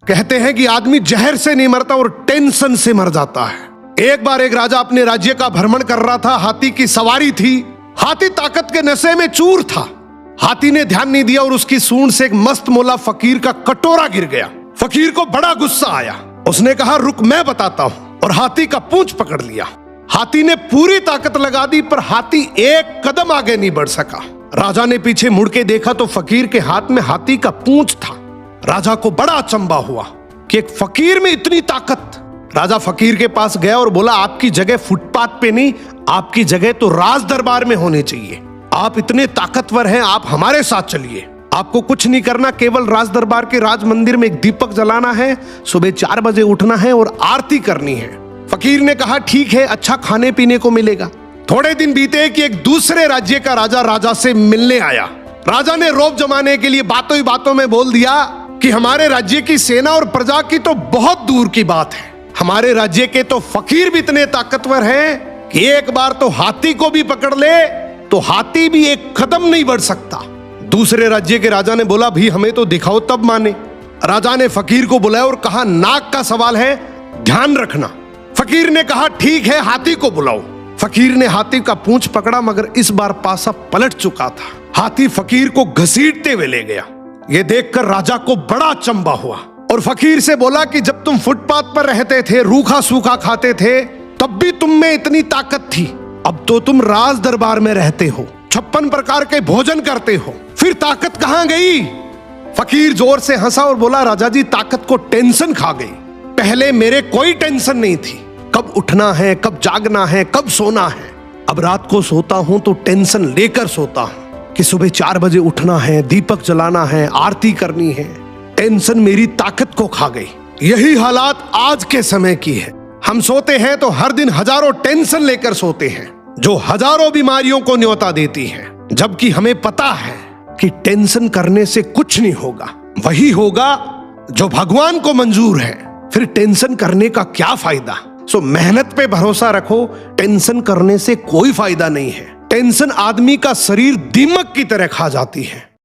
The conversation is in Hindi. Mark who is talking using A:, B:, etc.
A: कहते हैं कि आदमी जहर से नहीं मरता और टेंशन से मर जाता है। एक बार एक राजा अपने राज्य का भ्रमण कर रहा था। हाथी की सवारी थी। हाथी ताकत के नशे में चूर था। हाथी ने ध्यान नहीं दिया और उसकी सूंड से एक मस्त मोला फकीर का कटोरा गिर गया। फकीर को बड़ा गुस्सा आया। उसने कहा, रुक मैं बताता हूं, और हाथी का पूंछ पकड़ लिया। हाथी ने पूरी ताकत लगा दी पर हाथी एक कदम आगे नहीं बढ़ सका। राजा ने पीछे मुड़ के देखा तो फकीर के हाथ में हाथी का पूंछ था। राजा को बड़ा अचंभा हुआ कि एक फकीर में इतनी ताकत। राजा फकीर के पास गया और बोला, आपकी जगह फुटपाथ पे नहीं, आपकी जगह तो राज दरबार में होनी चाहिए। आप इतने ताकतवर हैं, आप हमारे साथ चलिए। आपको कुछ नहीं करना, केवल राज दरबार के राज मंदिर में एक दीपक जलाना है, सुबह 4 बजे उठना है और आरती करनी है। फकीर ने कहा, ठीक है, अच्छा खाने पीने को मिलेगा। थोड़े दिन बीते कि एक दूसरे राज्य का राजा से मिलने आया। राजा ने रौब जमाने के लिए बातों ही बातों में बोल दिया कि हमारे राज्य की सेना और प्रजा की तो बहुत दूर की बात है। हमारे राज्य के तो फकीर भी इतने ताकतवर हैं कि एक बार तो हाथी को भी पकड़ ले तो हाथी भी एक कदम नहीं बढ़ सकता। दूसरे राज्य के राजा ने बोला, भी हमें तो दिखाओ तब माने। राजा ने फकीर को बुलाया और कहा, नाक का सवाल है, ध्यान रखना। फकीर ने कहा, ठीक है, हाथी को बुलाओ। फकीर ने हाथी का पूंछ पकड़ा मगर इस बार पासा पलट चुका था। हाथी फकीर को घसीटते हुए ले गया। यह देखकर राजा को बड़ा अचंभा हुआ और फकीर से बोला कि जब तुम फुटपाथ पर रहते थे, रूखा सूखा खाते थे, तब भी तुम में इतनी ताकत थी। अब तो तुम राज दरबार में रहते हो, 56 प्रकार के भोजन करते हो, फिर ताकत कहां गई? फकीर जोर से हंसा और बोला, राजा जी, ताकत को टेंशन खा गई। पहले मेरे कोई टेंशन नहीं थी, कब उठना है, कब जागना है, कब सोना है। अब रात को सोता हूं तो टेंशन लेकर सोता हूं कि सुबह 4 बजे उठना है, दीपक जलाना है, आरती करनी है। टेंशन मेरी ताकत को खा गई। यही हालात आज के समय की है। हम सोते हैं तो हर दिन हजारों टेंशन लेकर सोते हैं जो हजारों बीमारियों को न्योता देती है, जबकि हमें पता है कि टेंशन करने से कुछ नहीं होगा। वही होगा जो भगवान को मंजूर है। फिर टेंशन करने का क्या फायदा? सो मेहनत पे भरोसा रखो। टेंशन करने से कोई फायदा नहीं है। टेंशन आदमी का शरीर दीमक की तरह खा जाती है।